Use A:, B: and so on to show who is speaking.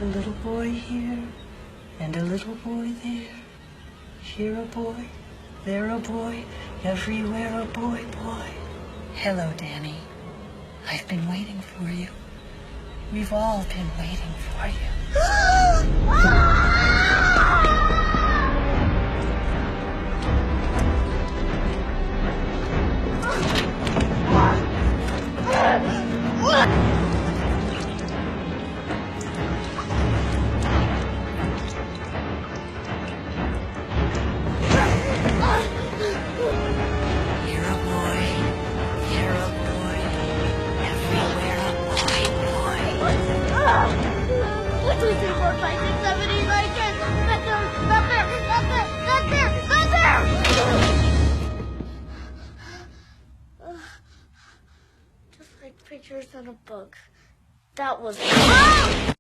A: A little boy here and a little boy there. Here a boy, there a boy, everywhere a boy, boy. Hello, Danny. I've been waiting for you. We've all been waiting for you. Here a boy, here a boy, everywhere a boy, boy.
B: 1, 2, 3, 4, 5, 6, 7, 8, 9, 10. Not there, not there, not there, not there, not there! Just like pictures in a book. That was